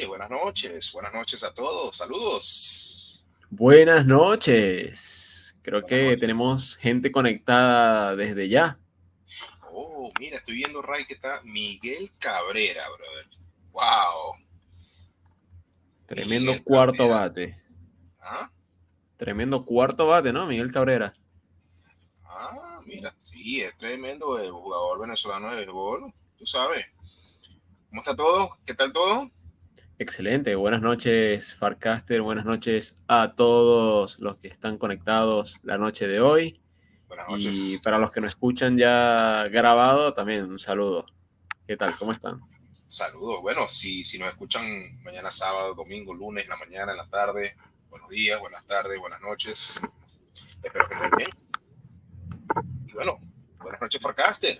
Buenas noches a todos, saludos. Buenas noches. Creo Buenas que noches. tenemos gente conectada desde ya. Oh, mira, estoy viendo, Ray, que está Miguel Cabrera, brother. Wow, Tremendo Miguel cuarto Cabrera. bate. ¿Ah? Tremendo cuarto bate, ¿no? Miguel Cabrera. Mira, sí, es tremendo el jugador venezolano de béisbol, tú sabes. ¿Cómo está todo? ¿Qué tal todo? Excelente. Buenas noches, Farcaster. Buenas noches a todos los que están conectados la noche de hoy. Buenas Y noches. para los que nos escuchan ya grabado, también un saludo. ¿Qué tal? ¿Cómo están? Saludos. Bueno, si nos escuchan mañana sábado, domingo, lunes, en la mañana, en la tarde, buenos días, buenas tardes, buenas noches. Espero que estén bien. Y bueno, buenas noches, Farcaster.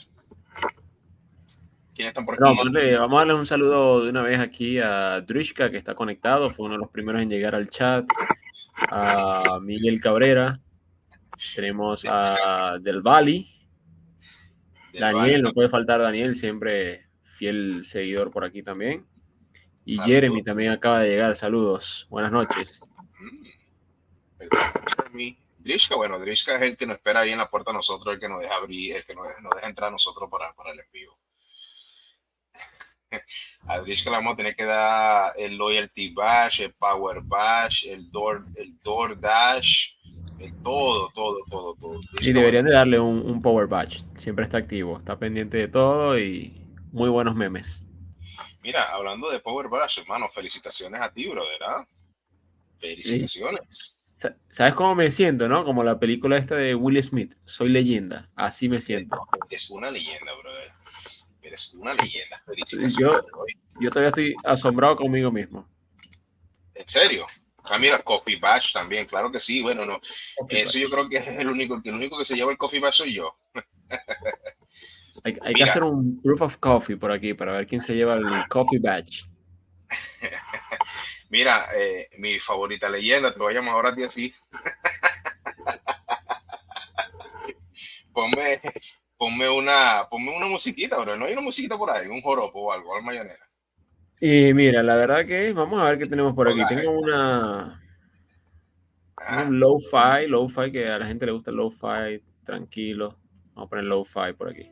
¿Quiénes están por Bueno, aquí? vamos a darle un saludo de una vez aquí a Drishka, que está conectado. Fue uno de los primeros en llegar al chat. A Miguel Cabrera. Tenemos Del, a Del Valle, del Valle Daniel, no puede también. faltar Daniel, siempre fiel seguidor por aquí también. Y Jeremy Saludos. también acaba de llegar, saludos, buenas noches. Drishka, bueno, Drishka es el que nos espera ahí en la puerta a nosotros, el que nos deja abrir, el que nos deja entrar a nosotros para el envío. A Drishka le vamos a tener que dar el Loyalty Bash, el Power Bash, el Door Dash, el todo. Y Drishka, bueno, deberían de darle un Power Badge, siempre está activo, está pendiente de todo y muy buenos memes. mira, hablando de Power Bash, hermano, felicitaciones a ti, brother, ¿ah? Y, Felicitaciones. ¿sabes cómo me siento, no? Como la película esta de Will Smith, Soy leyenda, así me siento. Es una leyenda, brother. Eres una leyenda. Yo, Felicitaciones, te doy. yo todavía estoy asombrado conmigo mismo. ¿En serio? Mira, Coffee Bash también, claro que sí. Bueno, no. Coffee Eso yo Badge. creo que es el único que se lleva el Coffee Bash soy yo. Hay que Mira, hacer un proof of coffee por aquí para ver quién se lleva el coffee badge. mira, mi favorita leyenda, te voy a llamar ahora a ti así. Ponme, ponme una musiquita, bro. No hay una musiquita por ahí, un joropo o algo, algo mayonera. Y mira, la verdad que vamos a ver qué tenemos por aquí. Rodaje. Tengo Ah, un lo-fi que a la gente le gusta el lo-fi, tranquilo. Vamos a poner lo-fi por aquí.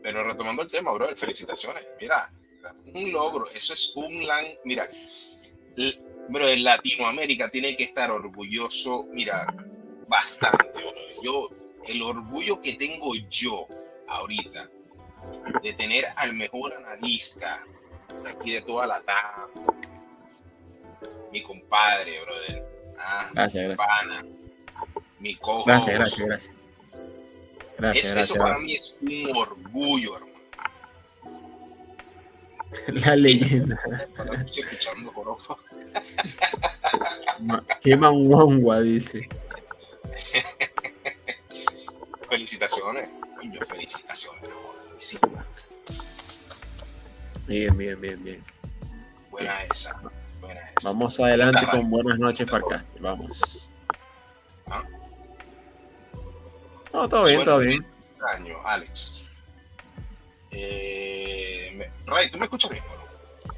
pero retomando el tema, bro, felicitaciones. Mira, un logro, eso es mira, bro, en Latinoamérica tiene que estar orgulloso, mira, bastante, bro. El orgullo que tengo yo ahorita de tener al mejor analista aquí de toda la TAM, mi compadre, brother, Gracias, mi gracias. pana, mi Gracias, co-host. gracias, gracias. Gracias, Eso gracias, para gracias. mí es un orgullo, hermano. La Dime, leyenda. para escuchando joropo. Quema un guangua, dice. Felicitaciones, coño, felicitaciones, sí, Bien, bien, bien, bien. Bien. buena esa, buena esa. Vamos ¿Cómo estás, adelante Ray? con Buenas ¿Cómo noches, está todo? Farcaster. Vamos. ¿Ah? No, todo bien, Suena todo un bien. poquito extraño, Alex. Ray, ¿tú me escuchas bien? ¿No?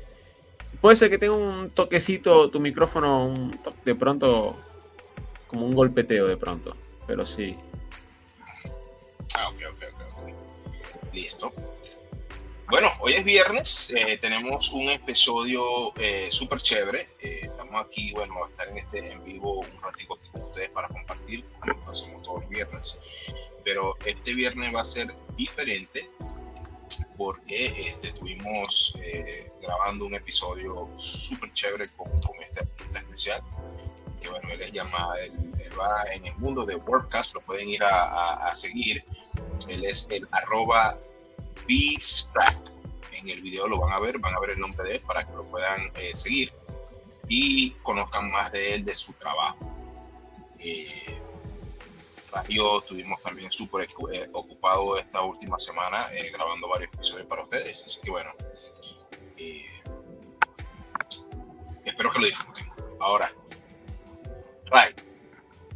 Puede ser que tenga un toquecito tu micrófono, de pronto, como un golpeteo de pronto, pero sí. Ok. Listo. Bueno, hoy es viernes, tenemos un episodio súper chévere. Estamos aquí, bueno, a estar en este en vivo un ratito aquí con ustedes para compartir, como lo hacemos todos los viernes. Pero este viernes va a ser diferente porque estuvimos grabando un episodio súper chévere con este artista especial. Que bueno, él es llamado, él va en el mundo de Warpcast, lo pueden ir a seguir. Él es el @Bstract. En el video lo van a ver el nombre de él para que lo puedan seguir y conozcan más de él, de su trabajo. Yo estuvimos también súper ocupados esta última semana grabando varios episodios para ustedes, así que bueno, espero que lo disfruten. Ahora, Ray,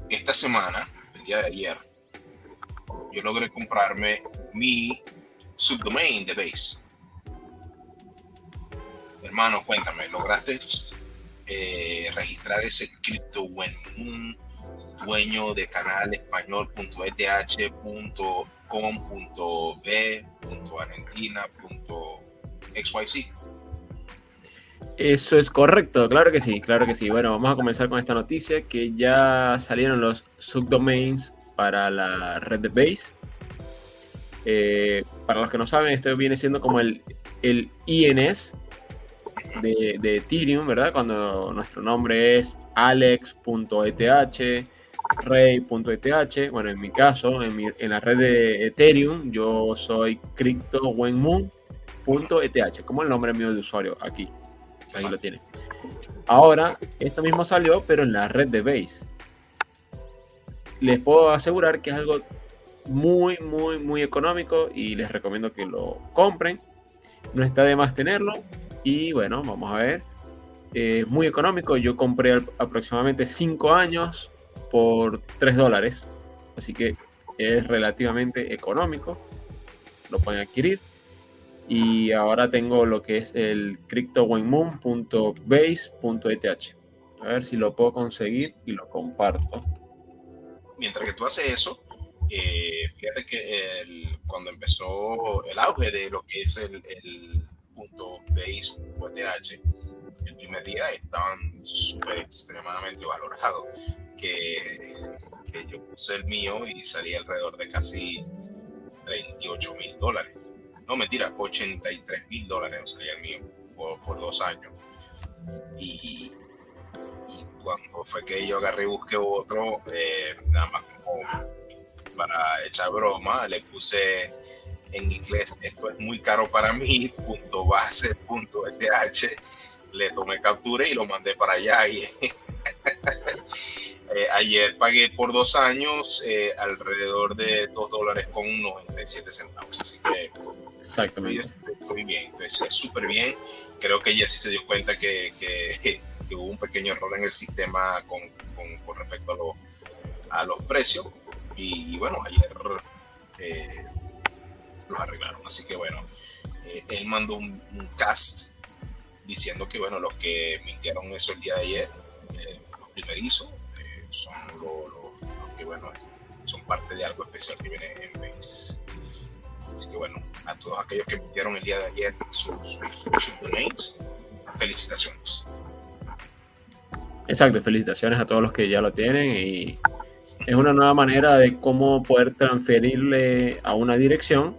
esta semana, el día de ayer, yo logré comprarme mi subdomain de base. hermano, cuéntame, ¿lograste registrar ese cripto Wenmoon, dueño de canal español.eth.com.b.argentina.xyz? Eso es correcto, claro que sí, claro que sí. Bueno, vamos a comenzar con esta noticia que ya salieron los subdomains para la red de Base. Para los que no saben, esto viene siendo como el INS de Ethereum, ¿verdad? Cuando nuestro nombre es alex.eth, rey.eth. Bueno, en mi caso, en la red de Ethereum, yo soy cryptowenmoon.eth, como el nombre mío de usuario aquí. Ahí lo tienen. Ahora, esto mismo salió, pero en la red de Base. Les puedo asegurar que es algo muy, muy, muy económico y les recomiendo que lo compren. No está de más tenerlo. Y bueno, vamos a ver. Muy económico. Yo compré aproximadamente 5 años por $3. Así que es relativamente económico. Lo pueden adquirir. Y ahora tengo lo que es el cryptowenmoon.base.eth. A ver si lo puedo conseguir y lo comparto. Mientras que tú haces eso, fíjate que cuando empezó el auge de lo que es el punto base.eth, el primer día estaban súper extremadamente valorados, que yo puse el mío y salía alrededor de casi $38,000. No, mentira, $83,000 salía el mío por 2 años. Y cuando fue que yo agarré y busqué otro, nada más como para echar broma, le puse en inglés, esto es muy caro para mí, .base.eth, le tomé captura y lo mandé para allá. Y ayer pagué por 2 años alrededor de $2.97. Así que Exactamente. estoy bien, entonces es súper bien. Creo que Jesse se dio cuenta que hubo un pequeño error en el sistema con respecto a los precios. Y bueno, ayer los arreglaron. Así que bueno, él mandó un cast diciendo que bueno, los que mintieron eso el día de ayer, los primerizos, son los que bueno, son parte de algo especial que viene en Base. Así que bueno, a todos aquellos que mintieron el día de ayer sus domains, felicitaciones. Exacto, felicitaciones a todos los que ya lo tienen y es una nueva manera de cómo poder transferirle a una dirección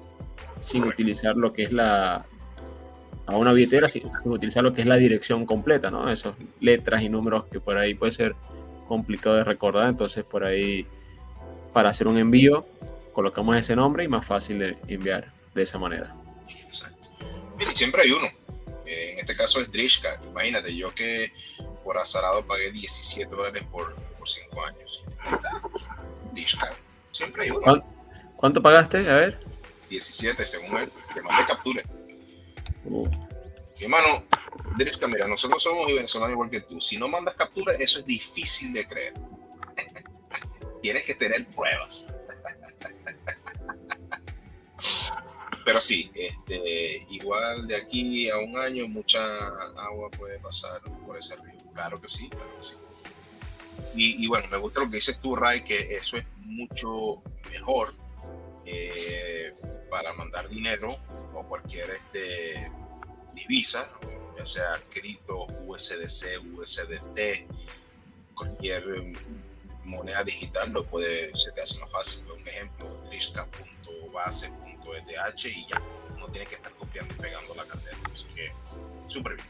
sin utilizar lo que es a una billetera, sin utilizar lo que es la dirección completa, ¿no? Esas letras y números que por ahí puede ser complicado de recordar, entonces por ahí para hacer un envío colocamos ese nombre y más fácil de enviar de esa manera. Exacto. Mira, siempre hay uno. En este caso es Drishka. Imagínate, yo que por azarado pagué $17 por 5 años. Drishka. Siempre hay uno. ¿Cuánto pagaste? A ver. 17 según él. Le mandé captura. Mi hermano, Drishka, mira, nosotros somos venezolanos igual que tú. Si no mandas captura, eso es difícil de creer. Tienes que tener pruebas. Pero sí, igual de aquí a un año mucha agua puede pasar por ese río. Claro que sí, claro que sí. Y bueno, me gusta lo que dices tú, Ray, que eso es mucho mejor para mandar dinero o cualquier divisa, ya sea cripto, USDC, USDT, cualquier moneda digital se te hace más fácil. Un ejemplo, trishka.base.eth y ya, no tiene que estar copiando y pegando la cartera. Así que súper bien.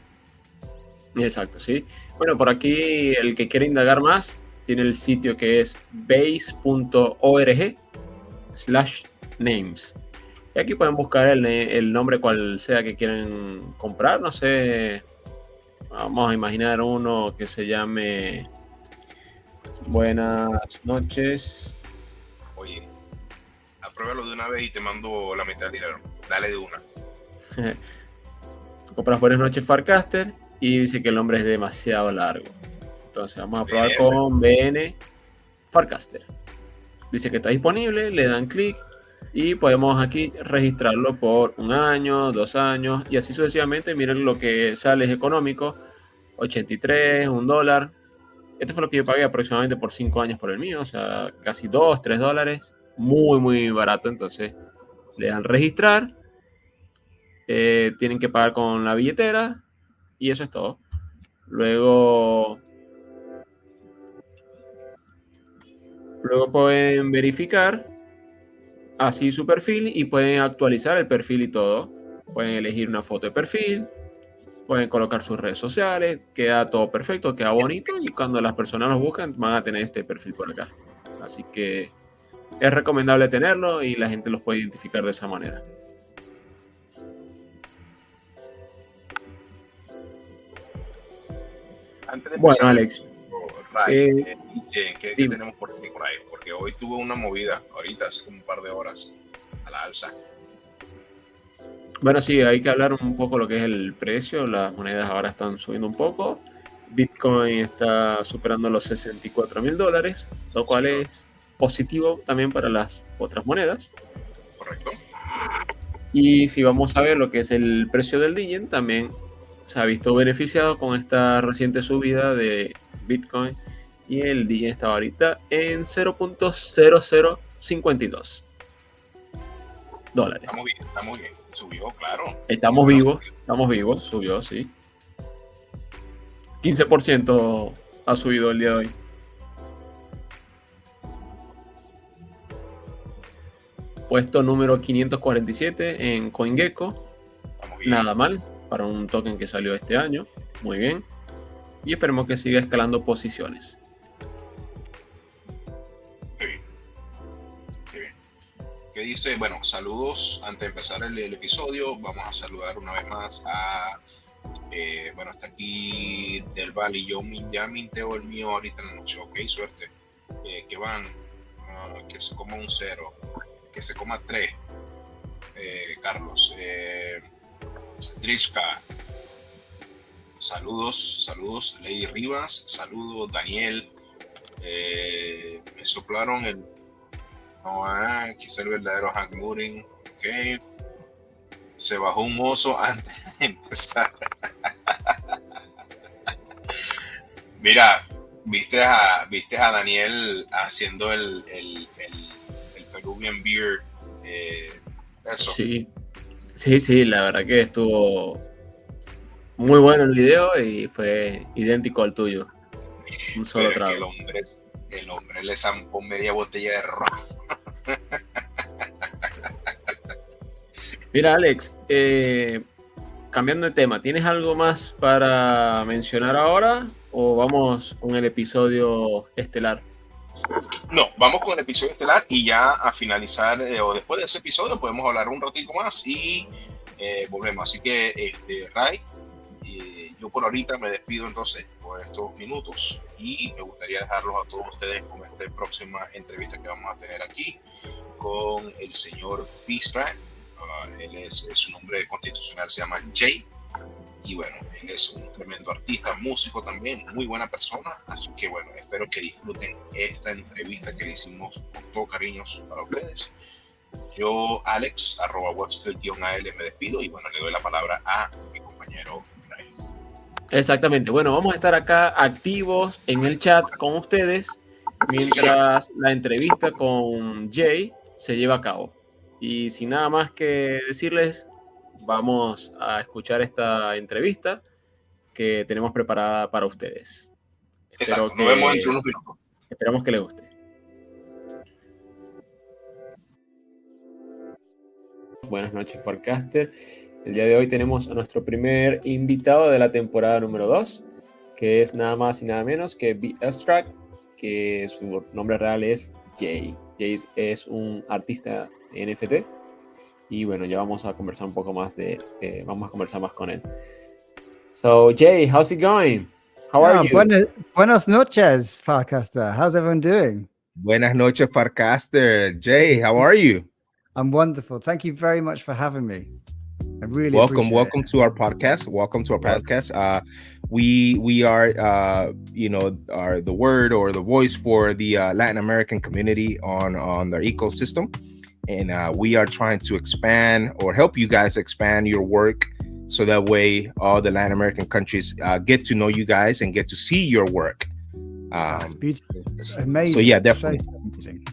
Exacto, sí. Bueno, por aquí el que quiere indagar más tiene el sitio que es base.org/names. Y aquí pueden buscar el nombre cual sea que quieren comprar. No sé, vamos a imaginar uno que se llame Buenas Noches. Oye, apruébalo de una vez y te mando la mitad del dinero. Dale de una. Tú compras Buenas Noches Farcaster y dice que el nombre es demasiado largo. Entonces vamos a probar con BN Farcaster. Dice que está disponible, le dan clic Y podemos aquí registrarlo por 1 año, 2 años y así sucesivamente. Miren lo que sale es económico, 83, $1. Esto fue lo que yo pagué aproximadamente por 5 años por el mío, o sea, casi $2, $3. Muy, muy barato. Entonces le dan registrar, tienen que pagar con la billetera y eso es todo. Luego pueden verificar así su perfil y pueden actualizar el perfil y todo. Pueden elegir una foto de perfil, pueden colocar sus redes sociales, queda todo perfecto, queda bonito y cuando las personas los buscan van a tener este perfil por acá. Así que es recomendable tenerlo y la gente los puede identificar de esa manera. Antes de Bueno, empezar, Alex, Ray, ¿qué dime. tenemos por ahí? Porque hoy tuve una movida, ahorita hace como un par de horas, a la alza. Bueno, sí, hay que hablar un poco lo que es el precio. Las monedas ahora están subiendo un poco. Bitcoin está superando los $64,000, lo cual es positivo también para las otras monedas. Correcto. Y si vamos a ver lo que es el precio del Digit, también se ha visto beneficiado con esta reciente subida de Bitcoin y el Digit está ahorita en $0.0052. Estamos bien. Subió, claro. Estamos vivos, subió, sí. 15% ha subido el día de hoy. Puesto número 547 en CoinGecko. Nada mal para un token que salió este año. Muy bien. Y esperemos que siga escalando posiciones. Qué bien. ¿Qué dice? Bueno, saludos. Antes de empezar el episodio, vamos a saludar una vez más a... bueno, está aquí Del Valle. Yo ya minteo el mío ahorita en la noche. Ok, suerte. Que van, que se coma un 0, que se coma 3. Carlos. Drishka. Saludos. Lady Rivas. Saludos, Daniel. Me soplaron el... No, quizá el verdadero Hank Murin. Ok. Se bajó un oso antes de empezar. Mira, ¿viste a Daniel haciendo el Peruvian Beer? Eso. Sí, la verdad que estuvo muy bueno el video y fue idéntico al tuyo. Un solo Pero trago. Es que el hombre le zampó media botella de ron. Mira, Alex, cambiando de tema, ¿tienes algo más para mencionar ahora o vamos con el episodio estelar? No, vamos con el episodio estelar y ya a finalizar o después de ese episodio podemos hablar un ratito más y volvemos. Así que, Ray, yo por ahorita me despido entonces por estos minutos y me gustaría dejarlos a todos ustedes con esta próxima entrevista que vamos a tener aquí con el señor Bstract. Su nombre constitucional se llama Jay y bueno, él es un tremendo artista, músico también, muy buena persona, así que bueno, espero que disfruten esta entrevista que le hicimos con todo cariño para ustedes. Yo, Alex, @webskill_al, me despido y bueno, le doy la palabra a mi compañero Ray. Exactamente, bueno, vamos a estar acá activos en el chat con ustedes mientras la entrevista con Jay se lleva a cabo. Y sin nada más que decirles, vamos a escuchar esta entrevista que tenemos preparada para ustedes. Exacto, nos vemos dentro de unos minutos. Esperamos que les guste. Buenas noches, Farcaster. El día de hoy tenemos a nuestro primer invitado de la temporada número 2, que es nada más y nada menos que Bstract, que su nombre real es Jay. Jay es un artista NFT y bueno, ya vamos a conversar un poco más vamos a conversar más con él. So Jay, how's it going? How are you? Buenas noches, Farcaster. How's everyone doing? Buenas noches, Farcaster. Jay, how are you? I'm wonderful. Thank you very much for having me. I really welcome appreciate to our podcast. Welcome to our podcast. We are are the word or the voice for the Latin American community on their ecosystem. and we are trying to expand or help you guys expand your work, so that way all the Latin American countries get to know you guys and get to see your work. That's beautiful, amazing. So yeah, definitely. So amazing.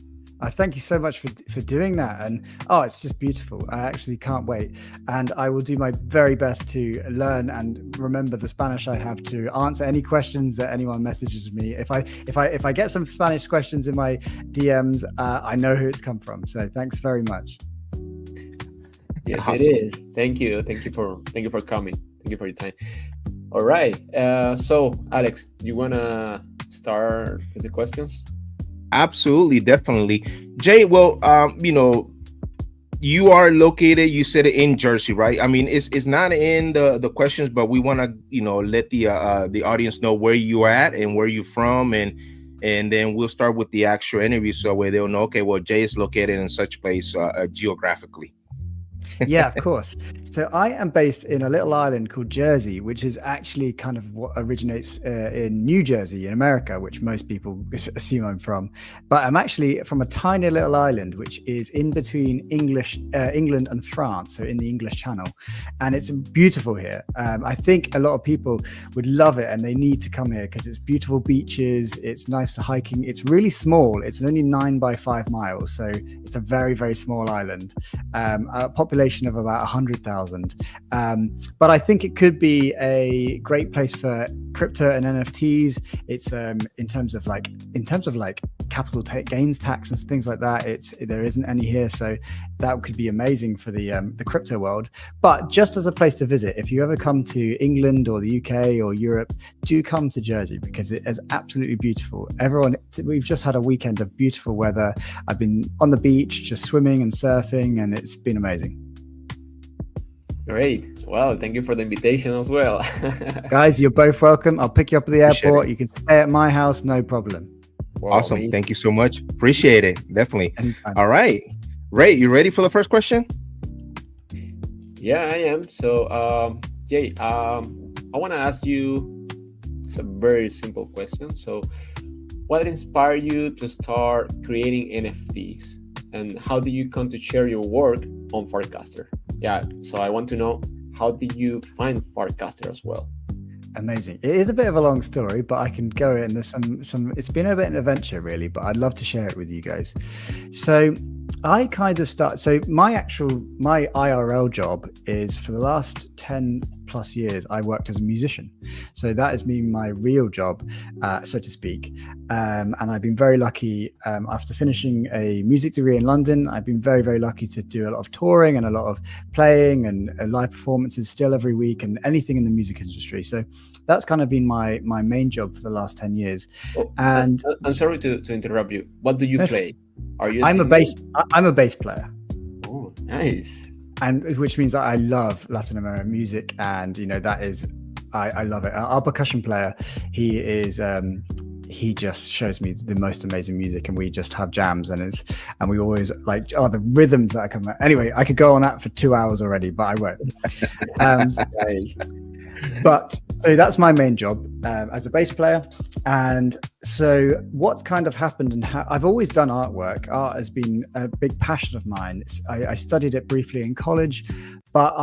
Thank you so much for doing that, and it's just beautiful. I actually can't wait, and I will do my very best to learn and remember the Spanish I have to answer any questions that anyone messages me. If I get some Spanish questions in my DMs, I know who it's come from. So thanks very much. Yes, Awesome. it is. Thank you for coming. Thank you for your time. All right. So Alex, you wanna start with the questions? Absolutely, definitely. Jay, well, you are located, you said it, in Jersey, right? I mean, it's not in the questions, but we want to, let the audience know where you at and where you're from, and then we'll start with the actual interview, so where they'll know, okay, well, Jay is located in such place geographically. Yeah, of course. So I am based in a little island called Jersey, which is actually kind of what originates in New Jersey in America, which most people assume I'm from. But I'm actually from a tiny little island, which is in between England and France, so in the English Channel. And it's beautiful here. I think a lot of people would love it, and they need to come here because it's beautiful beaches. It's nice hiking. It's really small. It's only 9 by 5 miles. So it's a very, very small island. A population of about 100,000. But I think it could be a great place for crypto and NFTs. It's in terms of like capital gains tax and things like that. There isn't any here, so that could be amazing for the crypto world. But just as a place to visit, if you ever come to England or the UK or Europe, do come to Jersey because it is absolutely beautiful. We've just had a weekend of beautiful weather. I've been on the beach just swimming and surfing, and it's been amazing. Great. Well, thank you for the invitation as well. Guys, you're both welcome. I'll pick you up at the Appreciate airport. it. You can stay at my house, no problem. Wow, Awesome. amazing. Thank you so much. Appreciate it. Definitely. Anytime. All right. Ray, you ready for the first question? Yeah, I am. So, Jay, I want to ask you, it's a very simple question. So, what inspired you to start creating NFTs? And how did you come to share your work on Farcaster? Yeah, so I want to know, how did you find Farcaster as well? Amazing. It is a bit of a long story, but I can go in. There's some. It's been a bit of an adventure, really, but I'd love to share it with you guys. So I kind of start. So my IRL job is, for the last 10 plus years, I worked as a musician. So that has been my real job, so to speak. And I've been very lucky. After finishing a music degree in London, I've been very, very lucky to do a lot of touring and a lot of playing and live performances still every week and anything in the music industry. So that's kind of been my main job for the last 10 years. And I'm sorry to interrupt you. What do you play? Are you? I'm a bass player. Oh, nice. And which means that I love Latin American music, and that is, I love it. Our percussion player, he just shows me the most amazing music, and we just have jams, and we always like, the rhythms that come out. Anyway, I could go on that for 2 hours already, but I won't. Nice. But so that's my main job as a bass player. And so what's kind of happened, and how I've always done artwork. Art has been a big passion of mine. I studied it briefly in college, but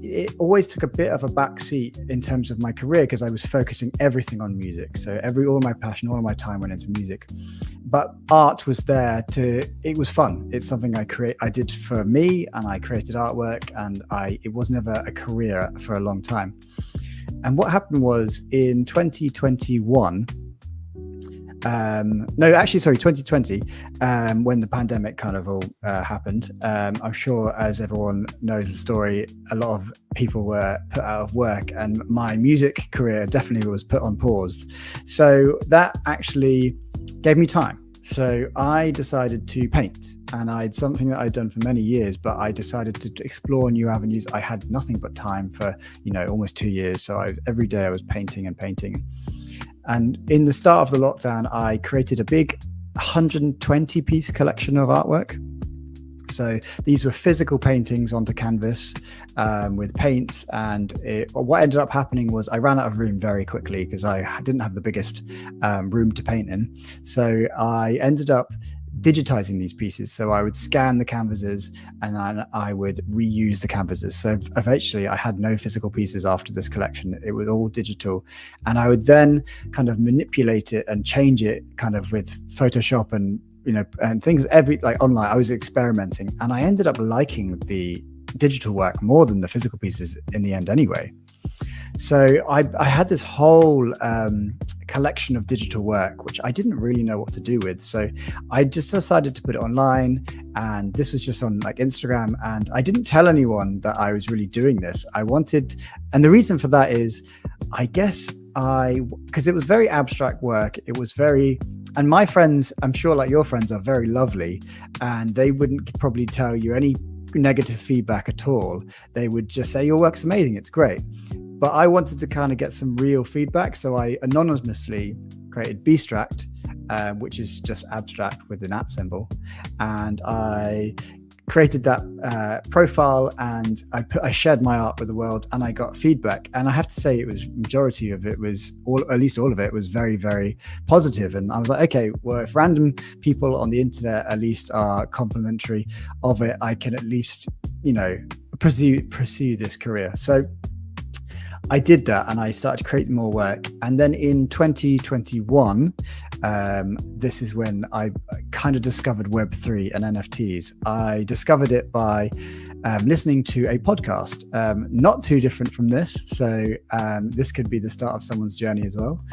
it always took a bit of a backseat in terms of my career because I was focusing everything on music. So all my passion, all of my time went into music. But art was there it was fun. It's something I did for me, and I created artwork, and it was never a career for a long time. And what happened was in 2021, 2020, when the pandemic kind of all happened. I'm sure, as everyone knows the story, a lot of people were put out of work, and my music career definitely was put on pause. So that actually gave me time. So I decided to paint, and something that I'd done for many years, but I decided to explore new avenues. I had nothing but time for, almost 2 years. So every day I was painting and painting. And in the start of the lockdown, I created a big 120-piece collection of artwork. So these were physical paintings onto canvas with paints. And what ended up happening was I ran out of room very quickly because I didn't have the biggest room to paint in. So I ended up digitizing these pieces. So I would scan the canvases and then I would reuse the canvases. So eventually I had no physical pieces after this collection. It was all digital. And I would then kind of manipulate it and change it kind of with Photoshop and, you know, and things like online. I was experimenting and I ended up liking the digital work more than the physical pieces in the end anyway. So I had this whole collection of digital work, which I didn't really know what to do with. So I just decided to put it online, and this was just on like Instagram. And I didn't tell anyone that I was really doing this. And the reason for that is, I guess because it was very abstract work. It was and my friends, I'm sure like your friends, are very lovely, and they wouldn't probably tell you any negative feedback at all. They would just say, your work's amazing, it's great. But I wanted to kind of get some real feedback. So I anonymously created Bstract, which is just abstract with an @ symbol. And I created that profile, and I shared my art with the world, and I got feedback. And I have to say, majority of it was, at least all of it was very, very positive. And I was like, okay, well, if random people on the internet at least are complimentary of it, I can at least, you know, pursue this career. So I did that, and I started creating more work. And then in 2021, this is when I kind of discovered Web3 and NFTs. I discovered it by listening to a podcast, not too different from this. So this could be the start of someone's journey as well.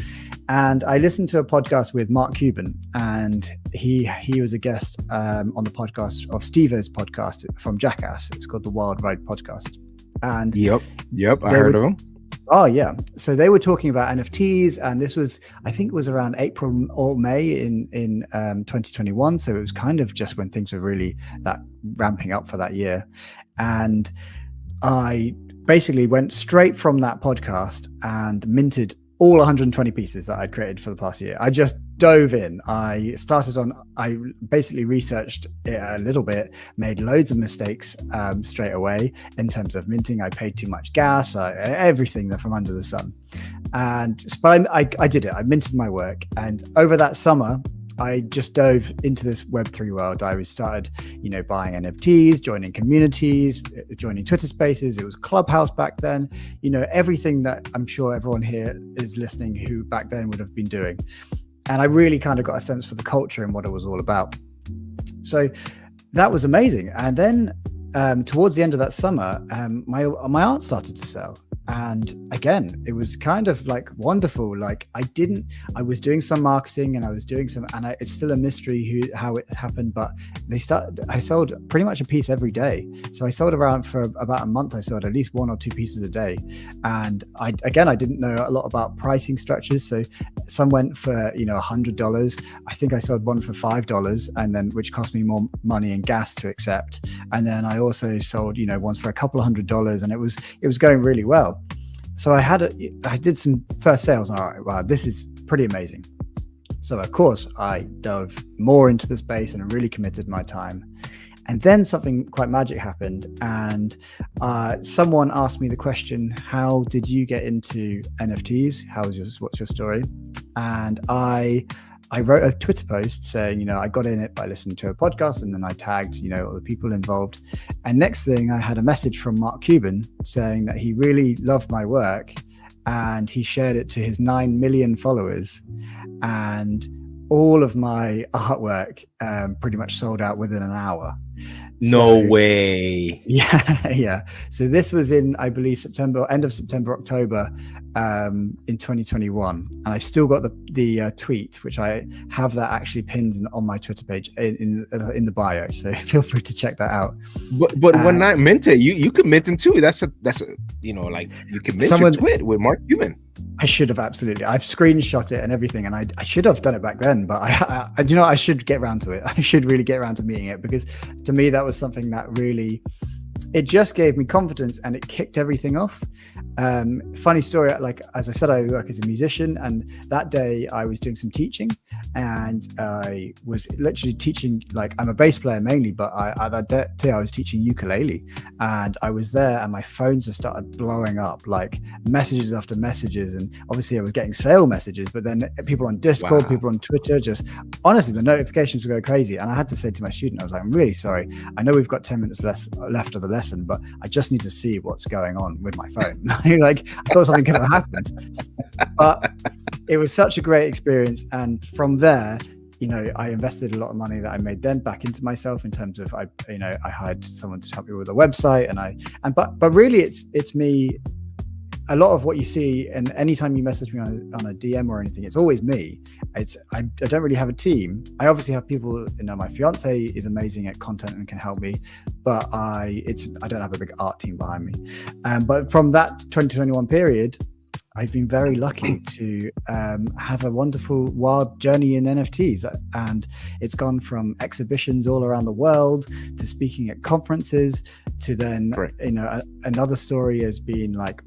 And I listened to a podcast with Mark Cuban, and he was a guest on the podcast of Steve-O's podcast from Jackass. It's called the Wild Ride Podcast. And yep, I heard of him. Oh yeah. So they were talking about NFTs, and this was, I think it was around April or May in 2021. So it was kind of just when things were really that ramping up for that year. And I basically went straight from that podcast and minted all 120 pieces that I'd created for the past year. I just dove in. I basically researched it a little bit, made loads of mistakes straight away in terms of minting. I paid too much gas, everything from under the sun. But I did it. I minted my work. And over that summer, I just dove into this Web3 world. I started, you know, buying NFTs, joining communities, joining Twitter Spaces. It was Clubhouse back then. You know, everything that I'm sure everyone here is listening who back then would have been doing. And I really kind of got a sense for the culture and what it was all about. So that was amazing. And then towards the end of that summer, my art started to sell. And again, it was kind of like wonderful. Like I was doing some marketing, and I was doing some, and it's still a mystery how it happened, but I sold pretty much a piece every day. So I sold for about a month. I sold at least 1 or 2 pieces a day. And I didn't know a lot about pricing structures. So some went for, you know, $100. I think I sold one for $5, and then, which cost me more money and gas to accept. And then I also sold, you know, ones for a couple of $100, and it was going really well. So I did some first sales, and all right, wow, this is pretty amazing. So of course I dove more into the space and really committed my time. And then something quite magic happened, and someone asked me the question, how did you get into NFTs? What's your story? And I wrote a Twitter post saying, you know, I got in it by listening to a podcast, and then I tagged, you know, all the people involved. And next thing, I had a message from Mark Cuban saying that he really loved my work, and he shared it to his 9 million followers. And all of my artwork pretty much sold out within an hour. No way. Yeah. So this was in, I believe, end of September, October in 2021. And I've still got the tweet, which I have that actually pinned on my Twitter page in the bio. So feel free to check that out. But when I minted, you could mint too. That's a you know, like you can mint your tweet with Mark Cuban. I should have, absolutely. I've screenshot it and everything, and I should have done it back then, but I should get around to it. I should really get around to meeting it, because to me that was something that really it just gave me confidence and it kicked everything off. Funny story, like as I said, I work as a musician, and that day I was doing some teaching, and I was literally teaching, like I'm a bass player mainly, but that day I was teaching ukulele, and I was there and my phones just started blowing up, like messages after messages, and obviously I was getting sale messages, but then people on Discord, Wow. people on Twitter, just honestly the notifications would go crazy. And I had to say to my student, I was like, I'm really sorry, I know we've got 10 minutes left of the lesson, but I just need to see what's going on with my phone. Like I thought something could have happened, but it was such a great experience. And from there, you know, I invested a lot of money that I made then back into myself, in terms of I hired someone to help me with a website, but really it's me. A lot of what you see, and anytime you message me on a DM or anything, it's always me. I don't really have a team. I obviously have people, you know, my fiance is amazing at content and can help me, but I don't have a big art team behind me. But from that 2021 period, I've been very lucky to have a wonderful wild journey in NFTs, and it's gone from exhibitions all around the world to speaking at conferences to then, you know, another story has been like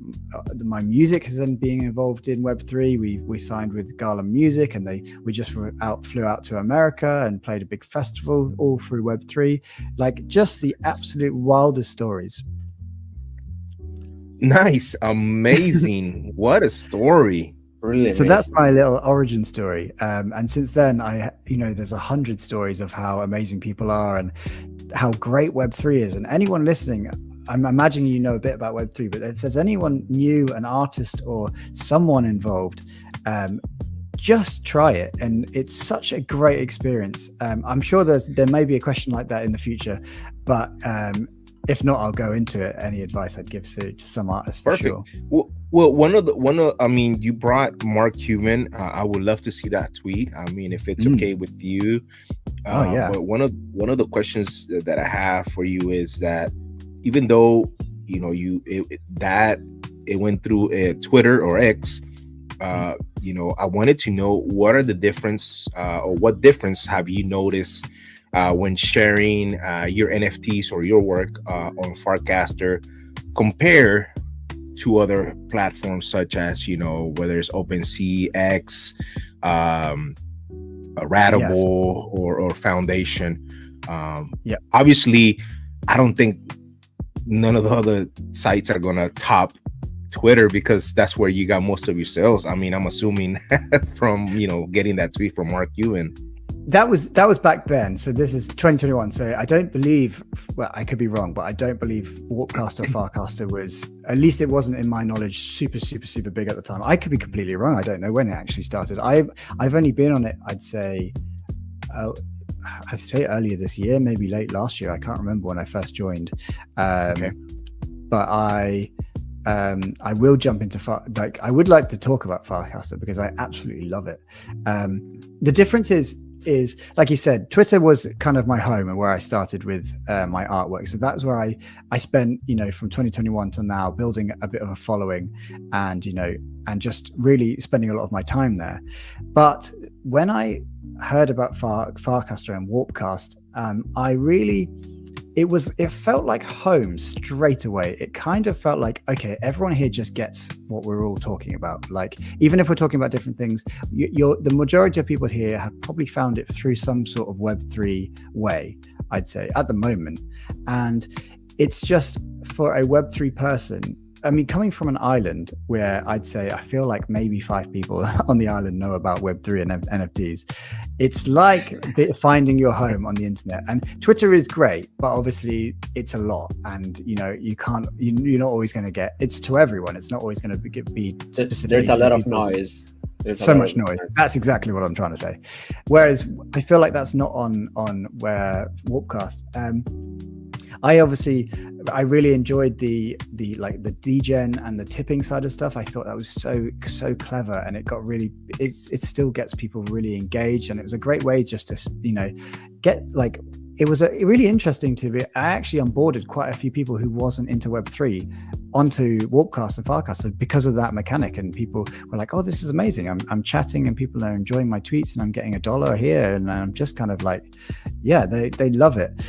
my music has then being involved in Web3. We signed with Gala Music, and we just flew out to America and played a big festival all through Web3, like just the absolute wildest stories. Nice, amazing. What a story. Really So amazing. that's my little origin story. And since then, there's 100 stories of how amazing people are and how great Web3 is. And anyone listening, I'm imagining you know a bit about Web3, but if there's anyone new, an artist or someone involved, just try it. And it's such a great experience. I'm sure there may be a question like that in the future, but if not, I'll go into it. Any advice I'd give to some artists for sure. Well, I mean, you brought Mark Cuban. I would love to see that tweet. I mean, if it's okay with you. Yeah. But one of the questions that I have for you is that even though, you know, it went through Twitter or X, you know, I wanted to know what are the difference or what difference have you noticed when sharing your NFTs or your work on Farcaster compare to other platforms such as, you know, whether it's OpenSea, X, Ratable, or Foundation. Obviously, I don't think none of the other sites are gonna top Twitter because that's where you got most of your sales. I mean, I'm assuming from, you know, getting that tweet from Mark Cuban. That was back then. So this is 2021. So I don't believe, well, I could be wrong, but I don't believe Warpcast or Farcaster was, at least it wasn't in my knowledge, super big at the time. I could be completely wrong. I don't know when it actually started. I've only been on it, I'd say earlier this year, maybe late last year. I can't remember when I first joined. But I will jump into I would like to talk about Farcaster because I absolutely love it. The difference is like you said, Twitter was kind of my home and where I started with my artwork. So that's where I spent, you know, from 2021 to now building a bit of a following and, you know, and just really spending a lot of my time there. But when I heard about Farcaster and Warpcast, it felt like home straight away. It kind of felt like, okay, everyone here just gets what we're all talking about. Like, even if we're talking about different things, the majority of people here have probably found it through some sort of Web3 way, I'd say, at the moment. And it's just for a Web3 person, I mean, coming from an island where I'd say I feel like maybe 5 people on the island know about Web3 and NFTs, it's like finding your home on the internet. And Twitter is great, but obviously it's a lot, and you know you're not always going to get it's to everyone. It's not always going to be specific. There's a lot of noise. There's so much noise. That's exactly what I'm trying to say. Whereas I feel like that's not on where Warpcast. I really enjoyed the degen and the tipping side of stuff. I thought that was so clever, and it still gets people really engaged, and it was a great way just to, you know, get like, it was really interesting I actually onboarded quite a few people who wasn't into Web3 onto Warpcast and Farcaster because of that mechanic, and people were like, oh, this is amazing. I'm chatting and people are enjoying my tweets and I'm getting $1 here, and I'm just kind of like, yeah, they love it.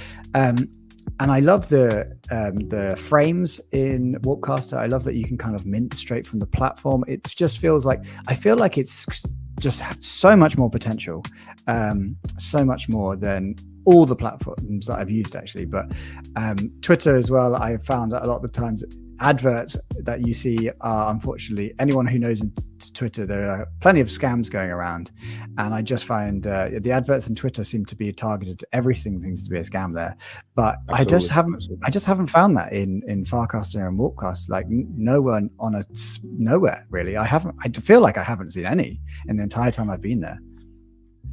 I love the frames in Warpcaster. I love that you can kind of mint straight from the platform. It just feels like, I feel like it's just so much more potential, so much more than all the platforms that I've used actually. But Twitter as well, I have found that a lot of the times adverts that you see are, unfortunately, anyone who knows in Twitter, there are plenty of scams going around, and I just find the adverts in Twitter seem to be targeted to everything seems to be a scam there. But Absolutely. I just haven't found that in Farcaster and Warpcast, like nowhere nowhere really. I feel like I haven't seen any in the entire time I've been there.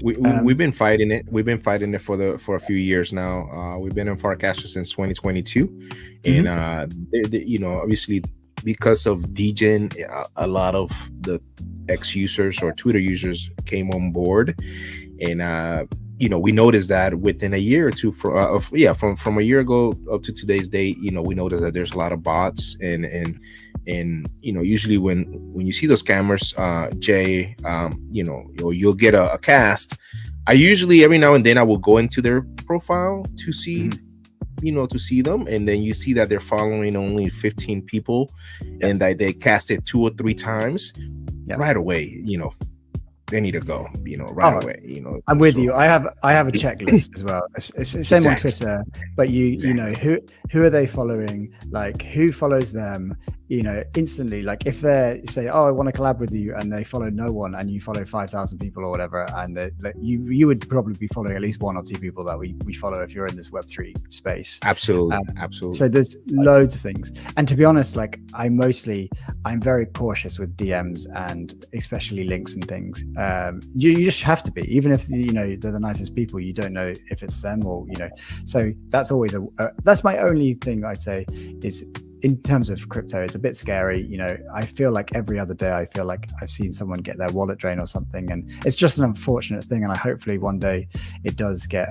We've been fighting it. We've been fighting it for a few years now. We've been in Farcaster since 2022, and obviously because of Degen, a lot of the ex-users or Twitter users came on board, and we noticed that within a year or two, from a year ago up to today's date, we noticed that there's a lot of bots, and usually when you see those scammers, Jay, you'll get a cast. I usually every now and then I will go into their profile to see, to see them, and then you see that they're following only 15 people, and that they cast it 2 or 3 times. Right away, they need to go, right away. I'm with you. I have a checklist as well. It's the same on Twitter, but you know who are they following? Like who follows them? Instantly. Like if they say, "Oh, I want to collab with you," and they follow no one, and you follow 5,000 people or whatever, and you would probably be following at least 1 or 2 people that we follow if you're in this Web3 space. Absolutely. So there's loads of things, and to be honest, like I'm very cautious with DMs and especially links and things. You just have to be, even if they're the nicest people, you don't know if it's them or so that's always that's my only thing I'd say is, in terms of crypto, it's a bit scary. I feel like every other day I feel like I've seen someone get their wallet drained or something, and it's just an unfortunate thing, and I hopefully one day it does get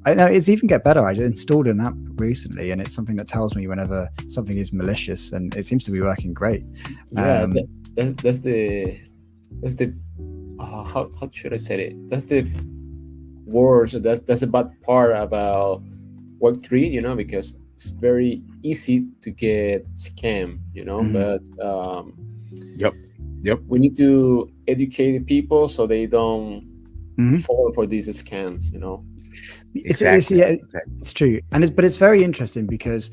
I know it's even get better. I installed an app recently, and it's something that tells me whenever something is malicious, and it seems to be working great. That's the how should I say it? That's the worst. That's the bad part about Web3, because it's very easy to get scammed, but Yep. we need to educate the people so they don't fall for these scams, Exactly. It's true, but it's very interesting because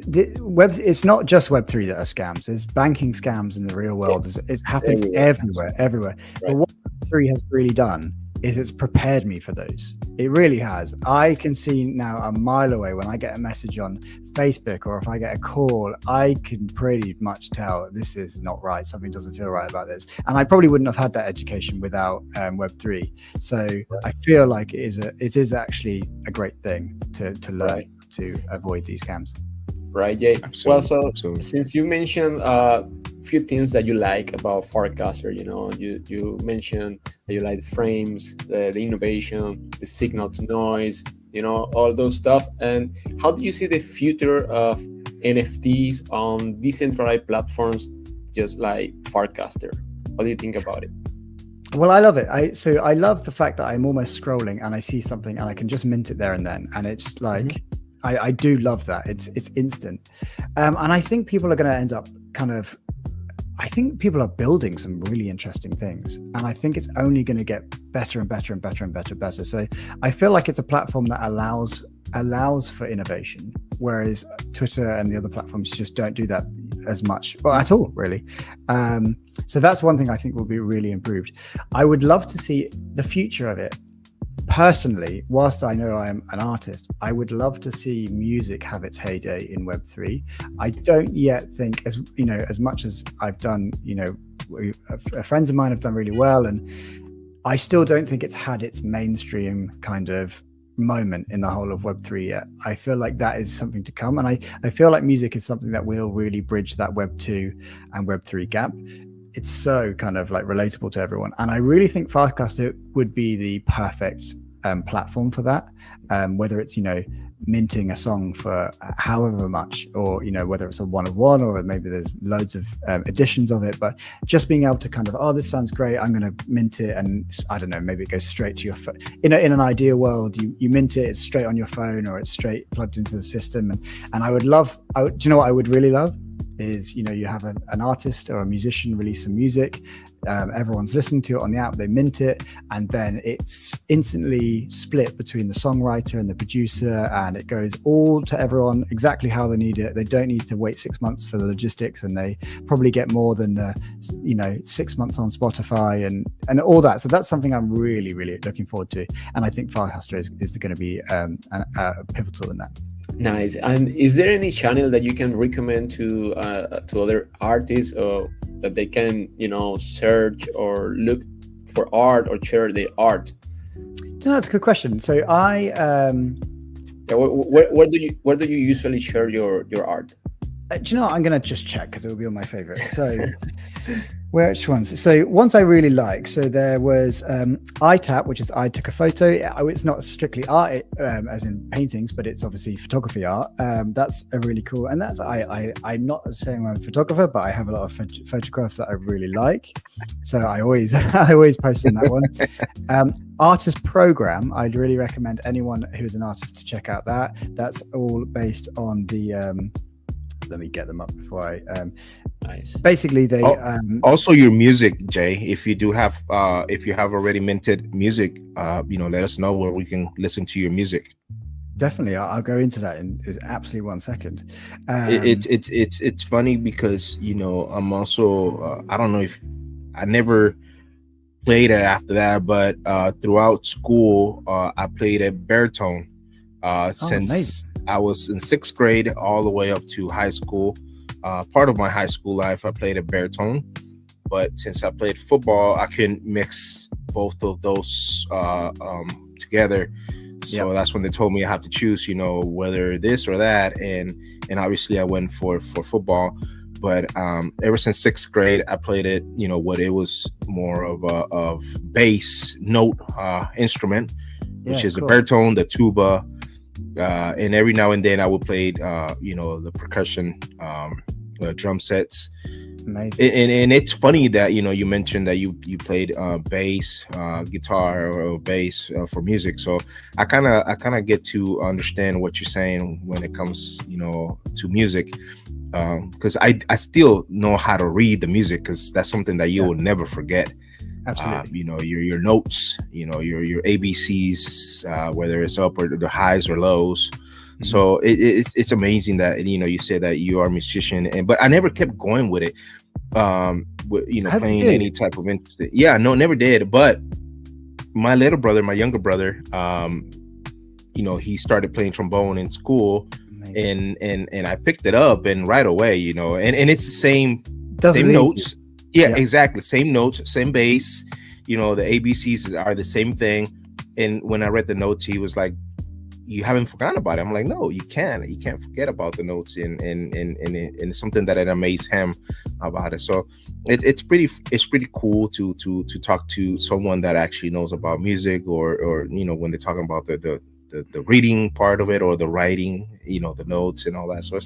it's not just Web3 that are scams. There's banking scams in the real world. It happens everywhere. Right. But what Web3 has really done is it's prepared me for those. It really has. I can see now a mile away when I get a message on Facebook, or if I get a call, I can pretty much tell this is not right. Something doesn't feel right about this. And I probably wouldn't have had that education without Web3. So I feel like it is actually a great thing to learn to avoid these scams. Right, Jay. Absolutely. Well, so since you mentioned a few things that you like about Farcaster, you mentioned that you like the frames, the innovation, the signal to noise, all those stuff. And how do you see the future of NFTs on decentralized platforms, just like Farcaster? What do you think about it? Well, I love it. I love the fact that I'm almost scrolling and I see something and I can just mint it there and then, and it's like. I do love that. It's instant. And I think people are going to end up I think people are building some really interesting things. And I think it's only going to get better and better and better and better. So I feel like it's a platform that allows for innovation, whereas Twitter and the other platforms just don't do that as much, well, at all, really. So that's one thing I think will be really improved. I would love to see the future of it. Personally, whilst I know I am an artist, I would love to see music have its heyday in Web3. I don't yet think, as much as I've done, friends of mine have done really well, and I still don't think it's had its mainstream kind of moment in the whole of Web3 yet. I feel like that is something to come, and I feel like music is something that will really bridge that Web2 and Web3 gap. It's so kind of like relatable to everyone, and I really think Farcaster would be the perfect platform for that, whether it's, minting a song for however much, or whether it's a one of one, or maybe there's loads of editions of it, but just being able to kind of, oh, this sounds great, I'm going to mint it, and I don't know, maybe it goes straight to your phone. In an ideal world, you mint it, it's straight on your phone, or it's straight plugged into the system. And I would love, do you know what I would really love is, you have an artist or a musician release some music, everyone's listening to it on the app, they mint it, and then it's instantly split between the songwriter and the producer, and it goes all to everyone exactly how they need it. They don't need to wait 6 months for the logistics, and they probably get more than the 6 months on Spotify and all that. So that's something I'm really, really looking forward to, and I think Farcaster is going to be pivotal in that. Nice. And is there any channel that you can recommend to other artists, or that they can search or look for art or share their art? That's a good question. So where do you usually share your art? Do you know what? I'm going to just check because it will be on my favorite. So which ones? So ones I really like. So there was iTap, which is I took a photo. It's not strictly art, as in paintings, but it's obviously photography art. That's a really cool. And that's I'm not saying I'm a photographer, but I have a lot of photographs that I really like. So I always post in that one. Artist Program, I'd really recommend anyone who's an artist to check out that. That's all based on the let me get them up before I nice. Basically they also your music, Jay, if you have already minted music, let us know where we can listen to your music. Definitely, I'll go into that in absolutely 1 second. It's funny because I'm also I don't know if I never played it after that, but throughout school I played a baritone since nice. I was in 6th grade all the way up to high school. Part of my high school life, I played a baritone, but since I played football, I couldn't mix both of those together. So that's when they told me I have to choose, whether this or that, and obviously I went for football. But ever since 6th grade, I played it, what it was more of a bass note instrument, which is cool. A baritone, the tuba. And every now and then I would play, the percussion, drum sets. Amazing. And it's funny that you mentioned that you played bass, guitar or bass for music. So I kind of get to understand what you're saying when it comes, to music, because I still know how to read the music, because that's something that you will never forget. Absolutely. Your notes, your ABCs, whether it's up or the highs or lows. Mm-hmm. So it's amazing that you say that you are a musician, but I never kept going with it. Playing any type of interest. Yeah, no, never did. But my younger brother, he started playing trombone in school. Amazing. and I picked it up, and right away, and it's the same notes. Yeah, exactly. Same notes, same bass. The ABCs are the same thing. And when I read the notes, he was like, "You haven't forgotten about it." I'm like, "No, you can't. You can't forget about the notes." And it's something that it amazed him about it. So it's pretty cool to talk to someone that actually knows about music, or when they're talking about the reading part of it, or the writing, the notes and all that. So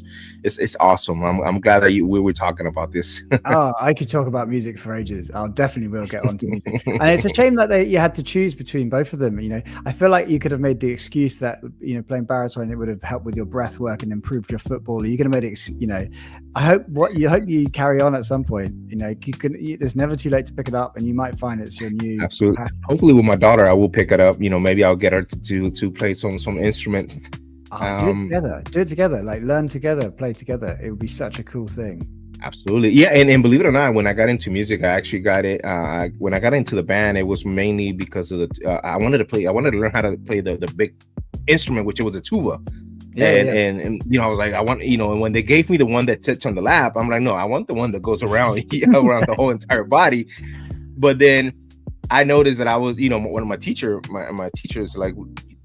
it's awesome. I'm glad that we were talking about this. Oh, I could talk about music for ages. I'll definitely will get onto music. And it's a shame that you had to choose between both of them. I feel like you could have made the excuse that, playing baritone, it would have helped with your breath work and improved your football. You could have made it, I hope you carry on at some point. It's never too late to pick it up, and you might find it's your new. Absolutely. Hopefully with my daughter, I will pick it up. Maybe I'll get her to play some instruments. Do it together, like learn together, play together. It would be such a cool thing. Absolutely. Yeah. And believe it or not, when I got into music, I actually got it. When I got into the band, it was mainly because of I wanted to learn how to play the big instrument, which it was a tuba. And I was like, I want, and when they gave me the one that sits on the lap, I'm like, no, I want the one that goes around around the whole entire body. But then I noticed that I was, one of my teachers like,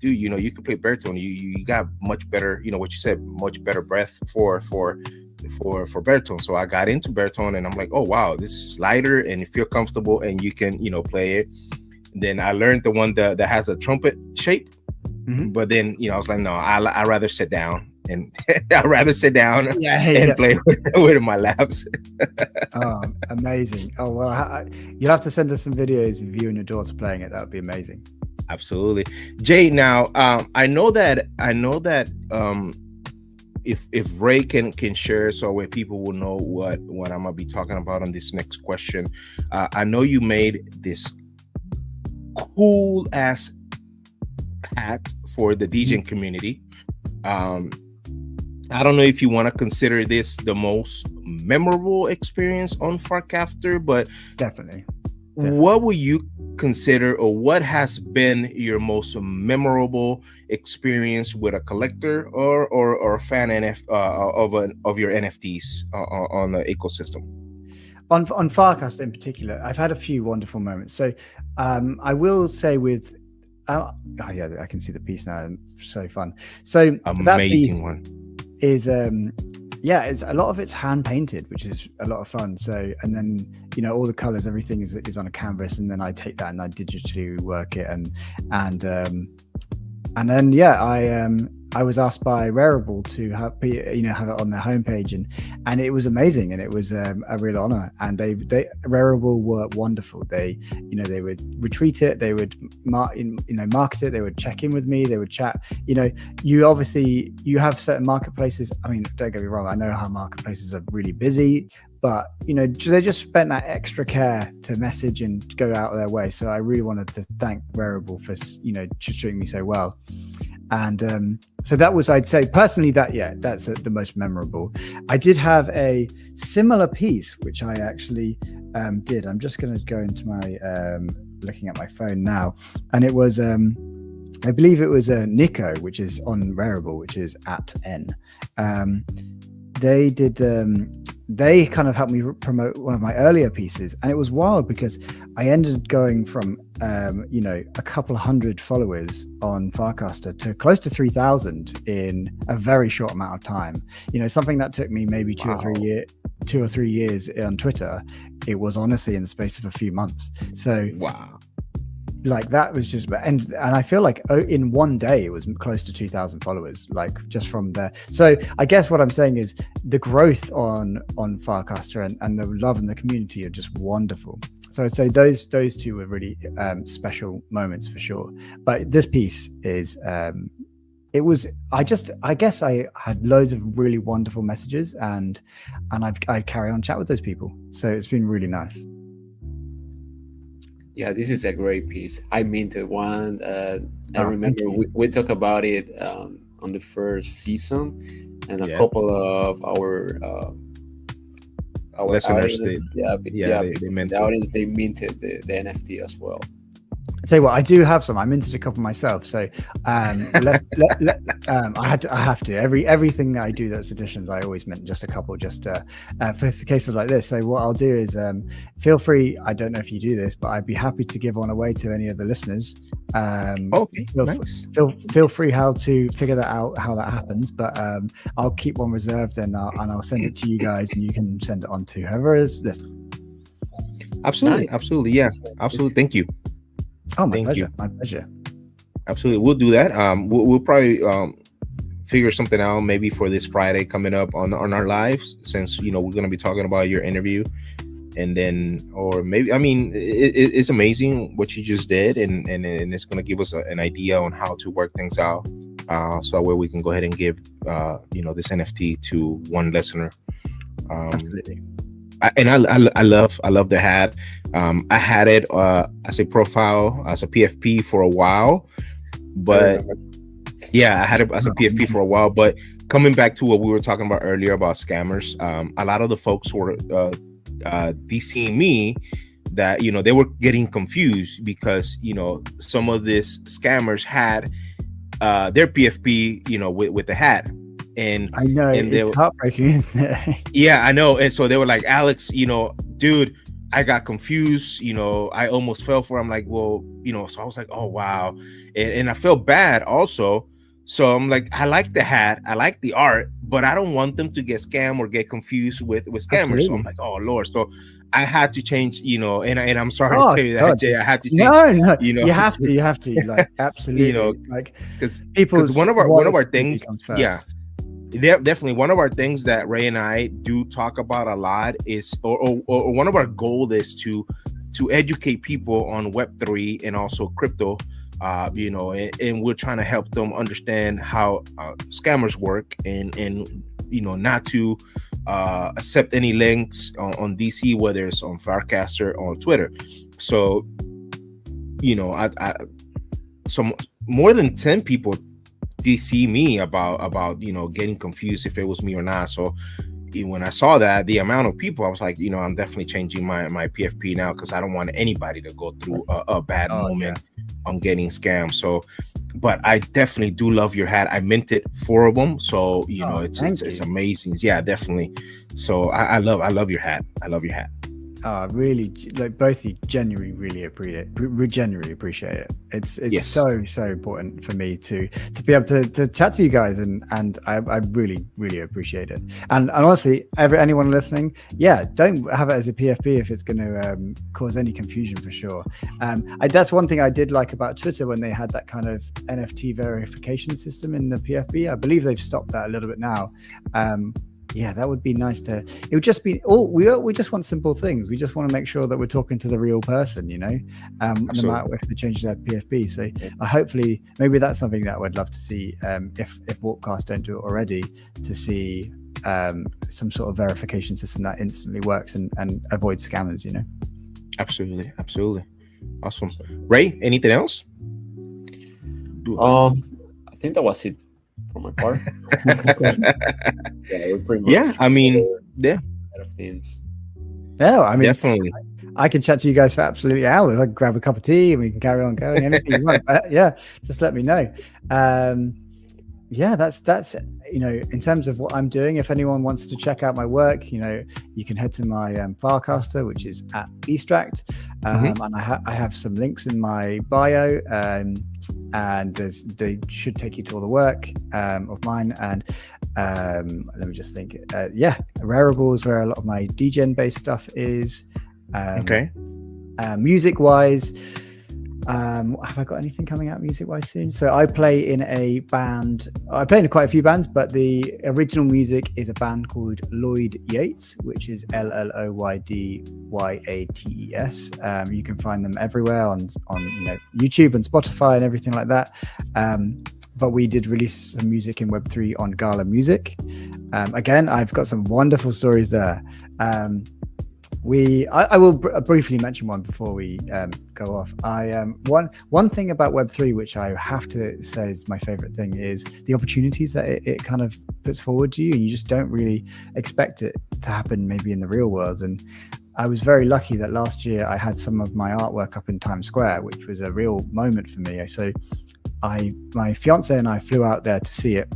dude, you could play baritone. You got much better, what you said, much better breath for baritone. So I got into baritone, and I'm like, oh wow, this is lighter and you feel comfortable, and you can, play it. Then I learned the one that has a trumpet shape. But then, I was like, no, I'd rather sit down. And I'd rather sit down and play with my laps. Oh, amazing. Oh, well, you'll have to send us some videos of you and your daughter playing it. That would be amazing. Absolutely. Jay, now, I know that if Ray can share so where people will know what I'm going to be talking about on this next question. I know you made this cool ass hat for the DJing community. I don't know if you want to consider this the most memorable experience on Farcaster, but definitely. What would you consider, or what has been your most memorable experience with a collector or a fan of your NFTs on the ecosystem? On Farcaster in particular, I've had a few wonderful moments. So I will say with I can see the piece now. So fun. So amazing that piece one is it's a lot of it's hand painted, which is a lot of fun. So, and then all the colors, everything is on a canvas, and then I take that and I digitally work it, and then I was asked by Rarible to have it on their homepage, and it was amazing, and it was a real honor. And they Rarible were wonderful. They would retweet it, they would market it, they would check in with me, they would chat. You have certain marketplaces. I mean, don't get me wrong, I know how marketplaces are really busy, but they just spent that extra care to message and go out of their way. So I really wanted to thank Rarible for just treating me so well. And so that was, I'd say personally, that's the most memorable. I did have a similar piece, which I actually did. I'm just going to go into my looking at my phone now, and it was I believe it was Nico, which is on Rarible, which is @N. They did they kind of helped me promote one of my earlier pieces, and it was wild because I ended up going from a couple hundred followers on Farcaster to close to 3,000 in a very short amount of time. Something that took me maybe 2 or 3 years on Twitter, it was honestly in the space of a few months. So wow. Like that was just, and I feel like in one day it was close to 2,000 followers, like just from there. So I guess what I'm saying is the growth on Farcaster and the love and the community are just wonderful. So I'd say those two were really special moments for sure. But this piece is it was, I guess I had loads of really wonderful messages, and I carry on chat with those people. So it's been really nice. Yeah, this is a great piece. I minted one. I remember we talked about it on the first season, and a couple of our listeners, audience, they minted. The audience, they minted the NFT as well. I tell you what, I do have some. I minted a couple myself, so I have to. Everything that I do that's editions, I always mint just a couple, just for the cases like this. So what I'll do is feel free. I don't know if you do this, but I'd be happy to give one away to any of the listeners. Okay, nice. Feel free how to figure that out, how that happens. But I'll keep one reserved, and I'll send it to you guys, and you can send it on to whoever is listening. Absolutely, Nice. Absolutely, yeah, absolutely. Thank you. Oh, my Thank pleasure. you. My pleasure. Absolutely, we'll do that. We'll probably figure something out maybe for this Friday coming up on our lives, since we're going to be talking about your interview, and then, or maybe, I mean, it's amazing what you just did, and it's going to give us an idea on how to work things out, so that way we can go ahead and give this NFT to one listener. Absolutely. I love the hat. I had it as a profile, as a PFP for a while, but I had it as a PFP for a while. But coming back to what we were talking about earlier about scammers, a lot of the folks were DCing me that they were getting confused because some of these scammers had their PFP with the hat. And I know, and it's heartbreaking, isn't it? Yeah, I know. And so they were like, Alex, dude, I got confused. I almost fell for it. I'm like, well, so I was like, oh, wow. And I felt bad also. So I'm like, I like the hat, I like the art, but I don't want them to get scammed or get confused with scammers. Absolutely. So I'm like, oh Lord. So I had to change, and I'm sorry Oh, to tell you that, God. Jay, I had to change. No, you know, you have to, like, absolutely, like, because one of our things, comes first. yeah, definitely one of our things that Ray and I do talk about a lot is, or one of our goals is to educate people on Web3 and also crypto, and we're trying to help them understand how scammers work and not to accept any links on DC, whether it's on Farcaster or on Twitter. So, I some more than 10 people DC me about getting confused if it was me or not. So when I saw that, the amount of people, I was like, I'm definitely changing my PFP now, because I don't want anybody to go through a bad moment on getting scammed. So, but I definitely do love your hat. I minted 4 of them, so it's amazing. Yeah, definitely. So I love your hat. I love your hat. Really, like, both of you genuinely really appreciate it. It's Yes. so important for me to be able to chat to you guys, and I really appreciate it. And honestly, anyone listening, don't have it as a PFP if it's going to cause any confusion, for sure. That's one thing I did like about Twitter when they had that kind of NFT verification system in the PFP. I believe they've stopped that a little bit now. That would be nice to. It would just be we just want simple things. We just want to make sure that we're talking to the real person, no matter if they change their PFP. So hopefully, maybe that's something that I would love to see, if Warpcast don't do it already, to see some sort of verification system that instantly works and avoids scammers. Absolutely. Awesome. Ray, anything else? I think that was it for my part. I mean, of things. Yeah, I mean, definitely. I can chat to you guys for absolutely hours. I can grab a cup of tea and we can carry on going. Anything you want. But just let me know. That's in terms of what I'm doing. If anyone wants to check out my work, you can head to my Farcaster, which is at Bstract, and I have some links in my bio, and they should take you to all the work of mine. And let me just think. Rarible is where a lot of my DJing based stuff is. Music wise. Have I got anything coming out music wise soon? So I play in a band. I play in quite a few bands, but the original music is a band called Lloyd Yates, which is LLOYDYATES. You can find them everywhere on YouTube and Spotify and everything like that. But we did release some music in Web3 on Gala Music. Again, I've got some wonderful stories there. I will briefly mention one before we go off. One thing about Web3, which I have to say is my favorite thing, is the opportunities that it kind of puts forward to you, and you just don't really expect it to happen maybe in the real world. And I was very lucky that last year I had some of my artwork up in Times Square, which was a real moment for me. So my fiance and I flew out there to see it.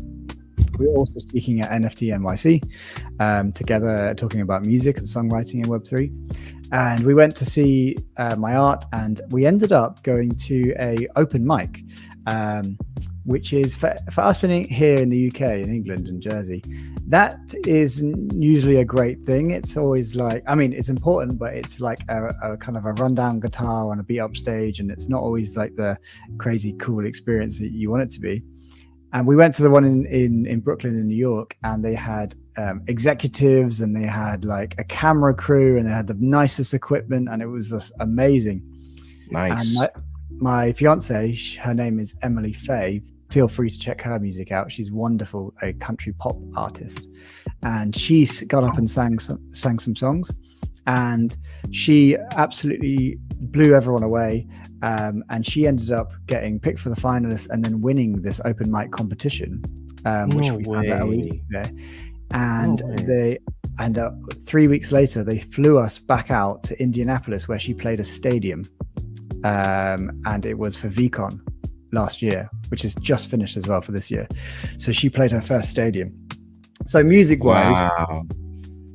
We were also speaking at NFT NYC together, talking about music and songwriting in Web3. And we went to see my art, and we ended up going to a open mic, which is for us here in the UK, in England and Jersey. That is usually a great thing. It's always like, it's important, but it's like a kind of a rundown guitar on a beat up stage, and it's not always like the crazy cool experience that you want it to be. And we went to the one in Brooklyn in New York, and they had executives, and they had like a camera crew, and they had the nicest equipment, and it was just amazing. Nice. And my fiance, her name is Emily Faye. Feel free to check her music out. She's wonderful, a country pop artist, and she got up and sang some songs, and she absolutely blew everyone away. And she ended up getting picked for the finalists and then winning this open mic competition, which we found out a week ago. And 3 weeks later, they flew us back out to Indianapolis, where she played a stadium, and it was for VCon last year, which is just finished as well for this year. So she played her first stadium. So music wise,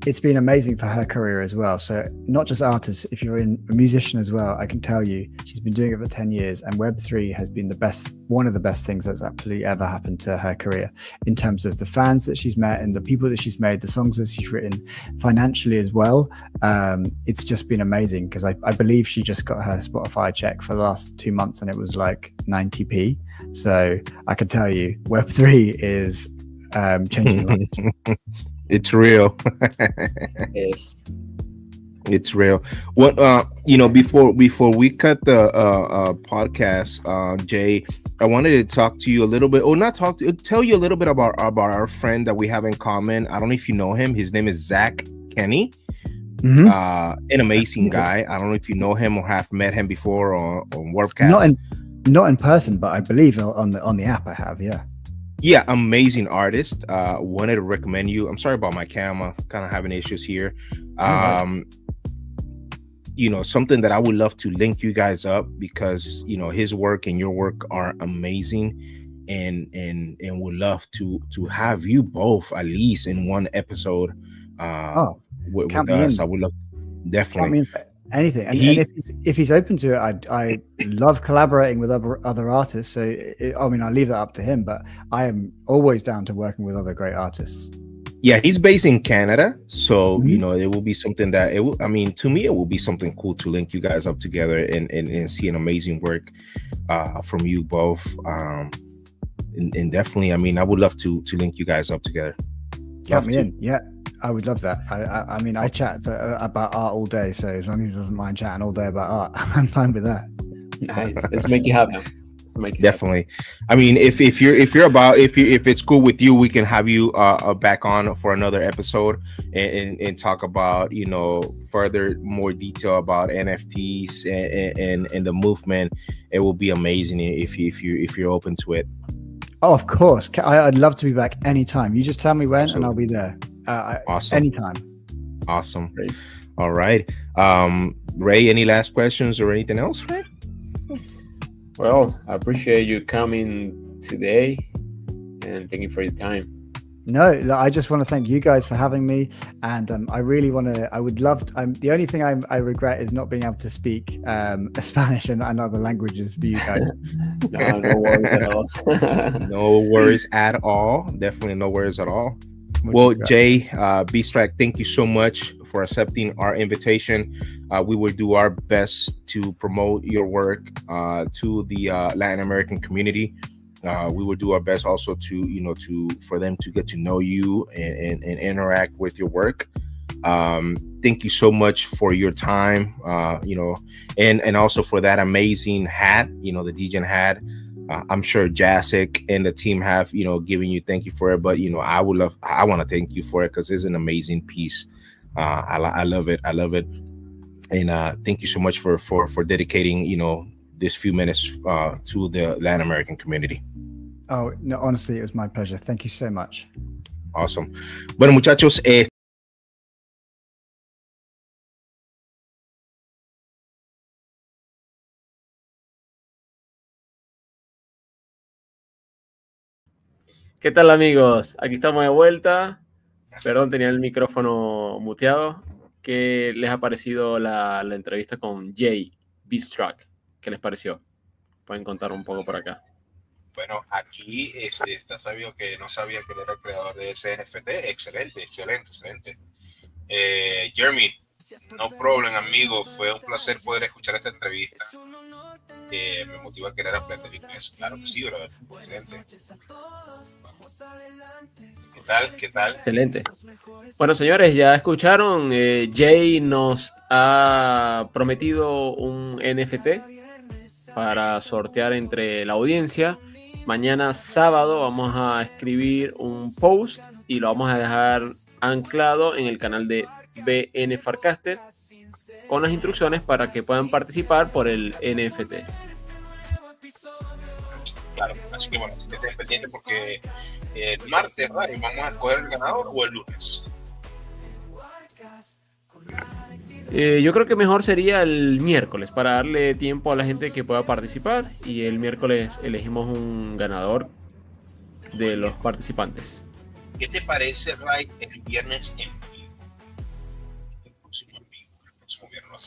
it's been amazing for her career as well. So not just artists, if you're a musician as well, I can tell you she's been doing it for 10 years, and Web3 has been one of the best things that's absolutely ever happened to her career, in terms of the fans that she's met and the people that she's made, the songs that she's written, financially as well. It's just been amazing, because I believe she just got her Spotify check for the last 2 months and it was like 90p. So I can tell you Web3 is changing lives. It's real. Yes. It's real. What before we cut the podcast, Jay, I wanted to talk to you a little bit, tell you a little bit about our friend that we have in common. I don't know if you know him. His name is Zach Kenny. Mm-hmm. An amazing guy. I don't know if you know him or have met him before on Warpcast. Not in person, but I believe on the app I have. Yeah, amazing artist. Wanted to recommend you. I'm sorry about my camera, kind of having issues here. Something that I would love to link you guys up, because his work and your work are amazing, and would love to have you both at least in one episode with us. I would love, definitely. Anything, and if he's open to it, I love collaborating with other artists. So I leave that up to him, but I am always down to working with other great artists. Yeah, he's based in Canada, so it will be something that to me it will be something cool to link you guys up together and see an amazing work from you both. And definitely, I would love to link you guys up together. Count me in. Yeah, I would love that. I chat about art all day, so as long as he doesn't mind chatting all day about art, I'm fine with that. Nice. Let's make it happen. Definitely. If it's cool with you, we can have you back on for another episode and talk about further more detail about NFTs and the movement. It will be amazing if you're open to it. Oh, of course. I'd love to be back anytime. You just tell me when. Absolutely. And I'll be there. Awesome. Anytime. Awesome. Great. All right. Ray, any last questions or anything else, Ray? Well, I appreciate you coming today, and thank you for your time. No, I just want to thank you guys for having me, and I would love to, the only thing I regret is not being able to speak Spanish and other languages for you guys. No worries at all. No worries at all. Definitely no worries at all. Well, Jay, Bstract, thank you so much for accepting our invitation. We will do our best to promote your work to the Latin American community. We will do our best also for them to get to know you and interact with your work. Thank you so much for your time, and also for that amazing hat, the DJ hat. I'm sure Jasic and the team have, given you thank you for it, but I want to thank you for it, because it's an amazing piece. I love it. And thank you so much for dedicating, this few minutes to the Latin American community. Oh, no, honestly, it was my pleasure. Thank you so much. Awesome. Bueno, muchachos, ¿qué tal, amigos? Aquí estamos de vuelta. Perdón, tenía el micrófono muteado. ¿Qué les ha parecido la entrevista con Jay Bstract? ¿Qué les pareció? Pueden contar un poco por acá. Bueno, aquí está sabido que no sabía que él era el creador de ese NFT. Excelente. Jeremy, no problem, amigo. Fue un placer poder escuchar esta entrevista. Me motiva a querer aprender inglés. Claro que sí, brother. Excelente. ¿Qué tal? Excelente. Bueno, señores, ya escucharon. Jay nos ha prometido un NFT para sortear entre la audiencia. Mañana sábado vamos a escribir un post y lo vamos a dejar anclado en el canal de BN Farcaster con las instrucciones para que puedan participar por el NFT. Claro, así que bueno, estén pendientes porque el martes, ¿right? Vamos a escoger el ganador, o el lunes. Yo creo que mejor sería el miércoles para darle tiempo a la gente que pueda participar, y el miércoles elegimos un ganador de los participantes. ¿Qué te parece, Ray, el viernes en vivo?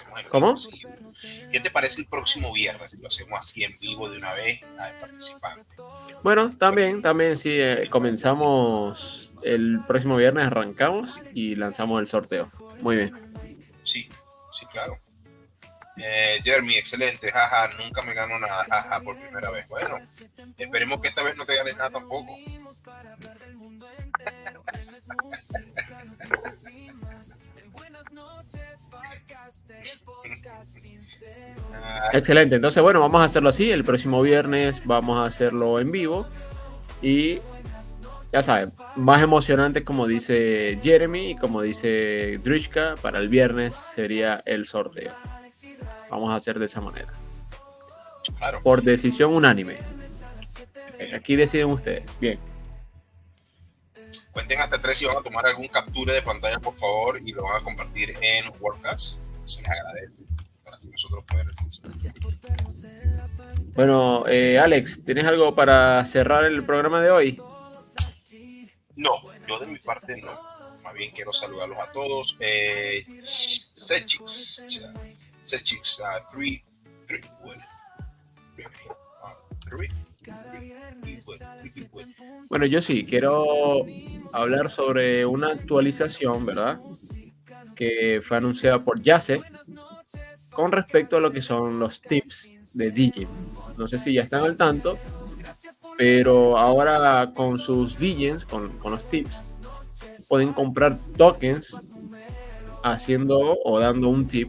hacemos en ¿Cómo? vivo. ¿Qué te parece el próximo viernes? Si lo hacemos así en vivo de una vez al participante. Bueno, también sí, comenzamos el próximo viernes, arrancamos y lanzamos el sorteo. Muy bien. Sí, claro. Jeremy, excelente, jaja, nunca me gano nada, jaja, por primera vez. Bueno, esperemos que esta vez no te ganes nada tampoco. Excelente, entonces bueno, vamos a hacerlo así, el próximo viernes vamos a hacerlo en vivo y ya saben, más emocionante como dice Jeremy y como dice Drishka, para el viernes sería el sorteo. Vamos a hacer de esa manera. Claro. Por decisión unánime. Aquí deciden ustedes. Bien. Cuenten hasta 3 si van a tomar algún captura de pantalla, por favor, y lo van a compartir en Warpcast. Se les agradece para así nosotros poder decir. Bueno, Alex, ¿tienes algo para cerrar el programa de hoy? No, yo de mi parte no. Más bien quiero saludarlos a todos. Sechix, 3, Bueno, yo sí, quiero hablar sobre una actualización, ¿verdad? Que fue anunciada por Yase con respecto a lo que son los tips de DJ. No sé si ya están al tanto, pero ahora con sus DJs, con los tips, pueden comprar tokens haciendo o dando un tip.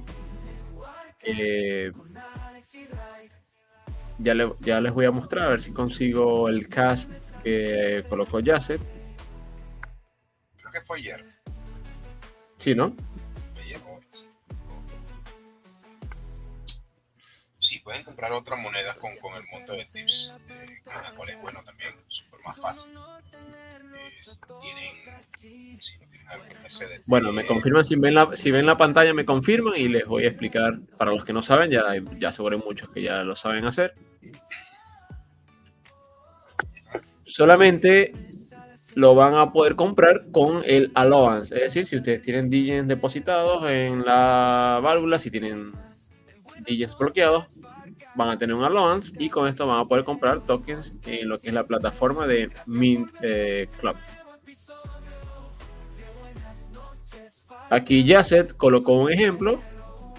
Ya les voy a mostrar, a ver si consigo el cast que colocó Yasset. Creo que fue ayer. Sí, ¿no? Ayer o es. Sí, pueden comprar otras monedas con el monto de tips, la cual es bueno también, súper más fácil. Si no tienen algo que se Bueno, me confirman, si ven la pantalla me confirman y les voy a explicar, para los que no saben, ya seguro hay muchos que ya lo saben hacer. Solamente lo van a poder comprar con el allowance, es decir, si ustedes tienen DJs depositados en la válvula, si tienen DJs bloqueados, van a tener un allowance y con esto van a poder comprar tokens en lo que es la plataforma de Mint Club. Aquí Yasset colocó un ejemplo.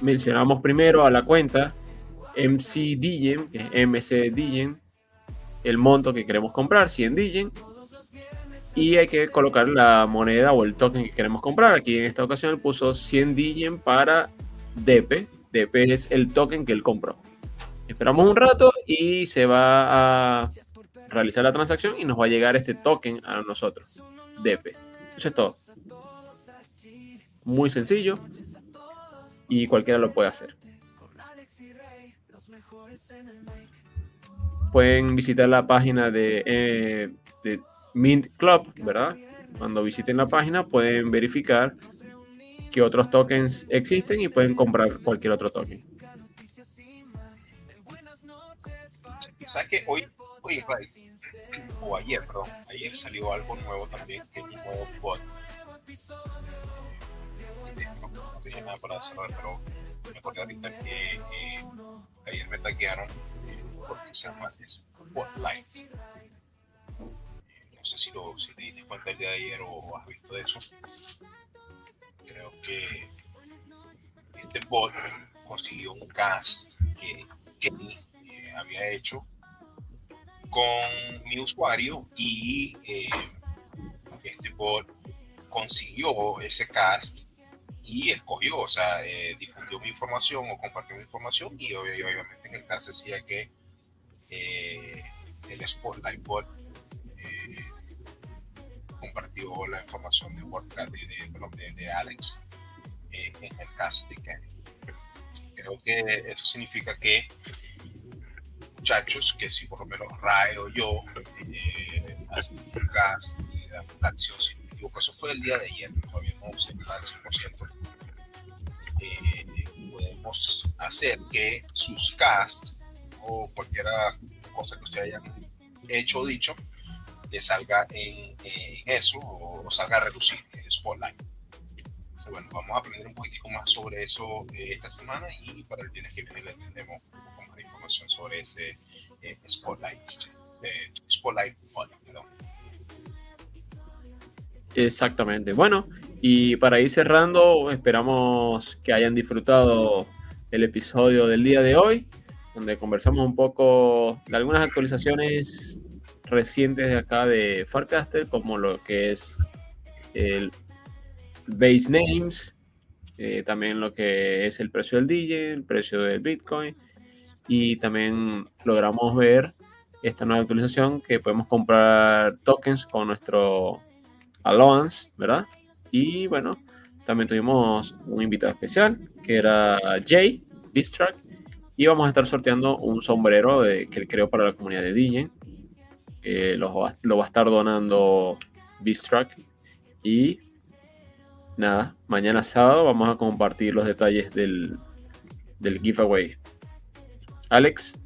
Mencionamos primero a la cuenta MC DJ, que es MC DJ, el monto que queremos comprar, 100 DJ, y hay que colocar la moneda o el token que queremos comprar. Aquí en esta ocasión él puso 100 DJ para DP. DP es el token que él compró. Esperamos un rato y se va a realizar la transacción y nos va a llegar este token a nosotros, DP. Eso es todo. Muy sencillo y cualquiera lo puede hacer. Pueden visitar la página de Mint Club, ¿verdad? Cuando visiten la página pueden verificar qué otros tokens existen y pueden comprar cualquier otro token. ¿Sabes qué? Hoy o ayer salió algo nuevo también, que es un nuevo bot. No tenía nada para cerrar, pero me acordé ahorita que ayer me taguearon porque se llama Spotlight. No sé si te diste cuenta el día de ayer o has visto de eso. Creo que este bot consiguió un cast que había hecho con mi usuario y este bot consiguió ese cast y escogió, o sea, difundió mi información o compartió mi información y obviamente en el cast decía que el Spotlight bot compartió la información de Warpcast de Alex en el cast de Kenny. Creo que eso significa que muchachos, que si por lo menos Ray o yo hacen un cast y damos la acción, si no me equivoco, eso fue el día de ayer, todavía no se queda al 100%, podemos hacer que sus casts o cualquier cosa que ustedes hayan hecho o dicho le salga en eso o salga a reducir en Spotlight. Entonces, bueno, vamos a aprender un poquitico más sobre eso esta semana, y para el viernes que viene le tendremos un poco más de información sobre ese Spotlight DJ. Spotlight Pod, perdón. Exactamente. Bueno, y para ir cerrando, esperamos que hayan disfrutado el episodio del día de hoy, donde conversamos un poco de algunas actualizaciones recientes de acá de Farcaster, como lo que es el base names, también lo que es el precio del DJ, el precio del Bitcoin, y también logramos ver esta nueva actualización que podemos comprar tokens con nuestro allowance, ¿verdad? Y bueno, también tuvimos un invitado especial que era Jay Bstract, y vamos a estar sorteando un sombrero que él creó para la comunidad de DJ. Lo va a estar donando Bstract. Y nada, mañana sábado vamos a compartir los detalles del giveaway. Alex.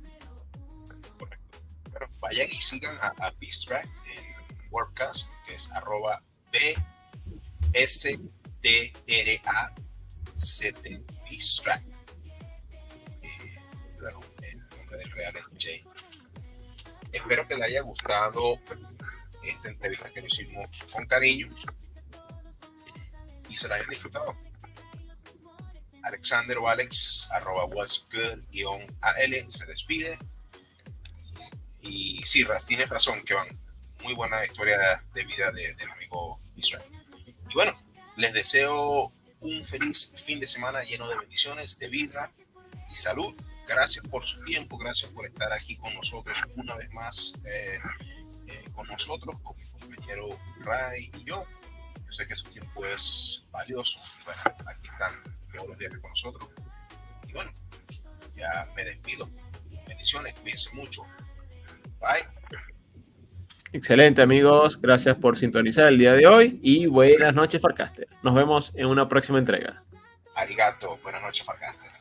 Correcto. Pero vayan y sigan a Bstract en Warpcast, que es @BSTRACT Bstract. Claro, el nombre del real es Jay. Espero que le haya gustado esta entrevista que nos hicimos con cariño y se la hayan disfrutado. Alexander o Alex @whatsgood_al se despide. Y sí, tienes razón, que van muy buena historia de vida del amigo Israel. Y bueno, les deseo un feliz fin de semana lleno de bendiciones, de vida y salud. Gracias por su tiempo, gracias por estar aquí con nosotros una vez más, con nosotros, con mi compañero Ray y yo. Yo sé que su tiempo es valioso. Y bueno, aquí están todos los días con nosotros. Y bueno, ya me despido. Bendiciones, cuídense mucho. Bye. Excelente, amigos. Gracias por sintonizar el día de hoy y buenas noches, Farcaster. Nos vemos en una próxima entrega. Arigato. Buenas noches, Farcaster.